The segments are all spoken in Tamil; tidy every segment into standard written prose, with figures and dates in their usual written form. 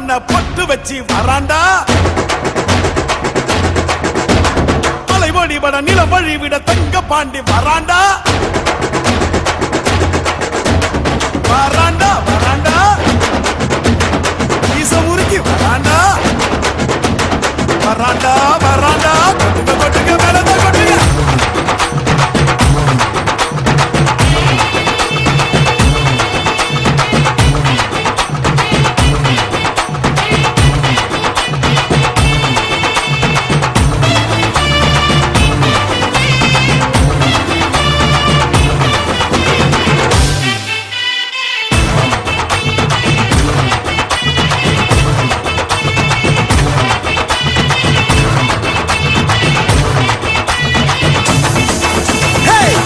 பண்ண பொட்டு வச்சு வராண்டா மலை வழிபட நிலம் வழிவிட தங்க பாண்டி வராண்டா வராண்டா வராண்டா ஈச முறுக்கி வராண்டா வராண்டா வராண்டா கொட்டுங்க கொட்டுங்க மேலத கொட்டுங்க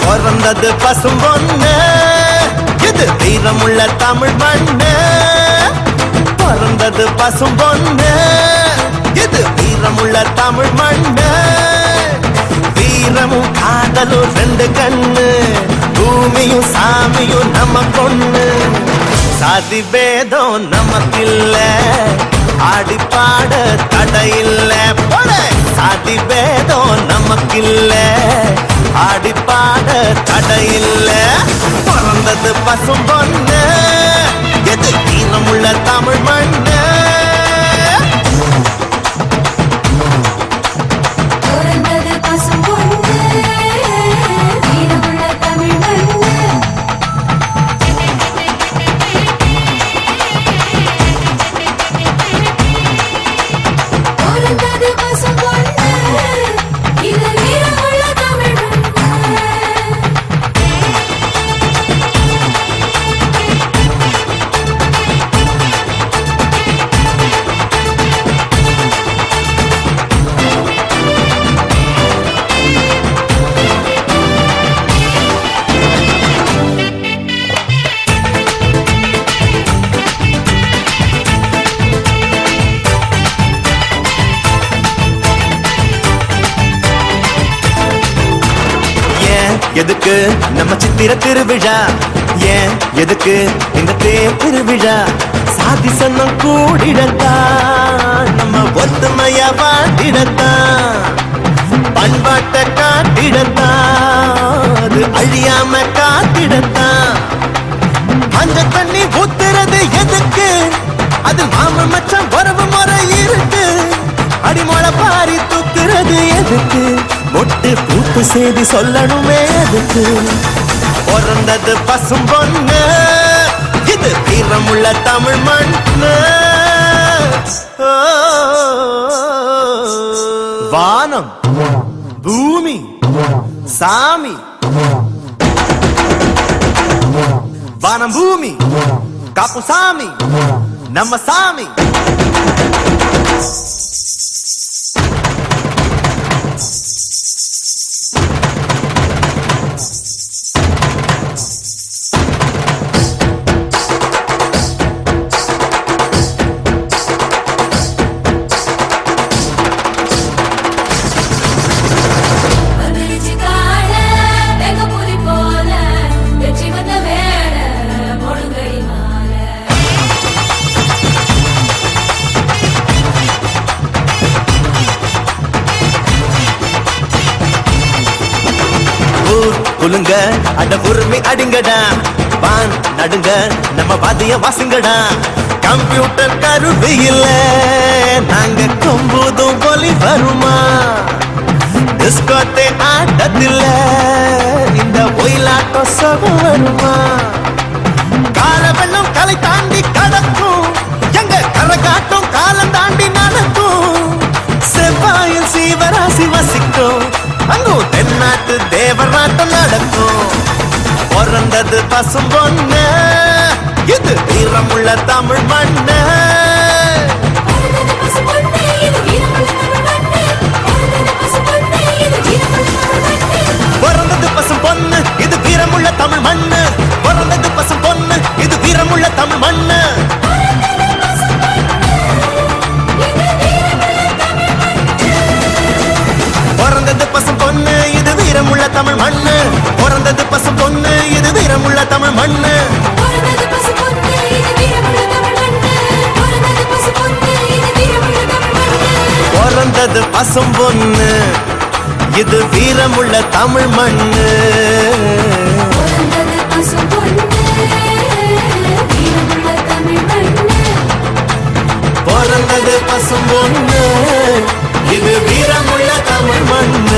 பிறந்தது பசும் பொண்ணு இது வீரமுள்ள தமிழ் மண்ணு பிறந்தது பசும் பொண்ணு இது வீரமுள்ள தமிழ் மண்ணு வீரமும் காதலும் ரெண்டு கண்ணு பூமியும் சாமியும் நம்ம பொண்ணு சாதி பேதம் நமக்கில்ல ஆடி பாட தடையில்ல சாதி பேதம் நமக்கில்ல ஆடி பாட தடையில்ல பிறந்தது பசும் பொண்ணு எது வீரமுள்ள தமிழ் மண்ணு எதுக்கு நம்ம சித்திர திருவிழா ஏன் எதுக்கு இந்த தேர் திருவிழா சாதி சன்னம் கூடிடத்தான் நம்ம ஒத்துமையா வாழ்ந்திடத்தான் பண்பாட்டை காட்டிடத்தான் அது அழியாம காத்திடத்தான் அந்த தண்ணி ஊத்துறது எதுக்கு அது மாம மச்சான் உறவு முறை இருக்கு அடிமொழ பாரி தூக்குறது எதுக்கு மொட்டு பூத்து செய்தி சொல்லணுமே அதுக்கு பிறந்தது பசும் பொண்ணு இது வீரமுள்ள தமிழ் மண்ணு வானம் பூமி சாமி வானம் பூமி காப்பு சாமி நம்ம சாமி குலுங்க அட உரிமை அடிங்கடா வான் நடுங்க நம்ம வாதிய வாசுங்கடா கம்ப்யூட்டர் கருவி இல்ல நாங்க கொம்புதும் ஒலி வருமா டிஸ்கோத்தே ஆட்டத்தில்ல இந்த ஒயிலாட்டம் சொகம் வருமா கால வெள்ளம் கலை தாண்டி கடக்கும் எங்க கரகாட்டம் காலம் தாண்டி நடக்கும் செவ்வாயில் சீவராசி வசிக்கும் அங்கோ தென்னாட்டு தேவராட்டம் நடக்கும் பிறந்தது பசும் பொண்ணு இது வீரமுள்ள தமிழ் மண்ணு பிறந்தது பசும் பொண்ணு இது வீரமுள்ள தமிழ் மண்ணு பிறந்தது பசும் பொண்ணு இது வீரமுள்ள தமிழ் மண்ணு பிறந்தது பசும் பொண்ணு இது வீரமுள்ள தமிழ் மண்ணு பிறந்தது பசும் பொண்ணு இது வீரமுள்ள தமிழ் மண்ணு பிறந்தது பசும் பொண்ணு இது வீரமுள்ள தமிழ் மண்ணு பிறந்தது பசும் பொண்ணு பசும் பொண்ணு இது வீரமுள்ள தமிழ் மண்ணு பிறந்தது பசும்பொன்னு, வீரமுள்ள தமிழ் மண்ணு. பிறந்தது பசும் பொண்ணு இது வீரமுள்ள தமிழ் மண்ணு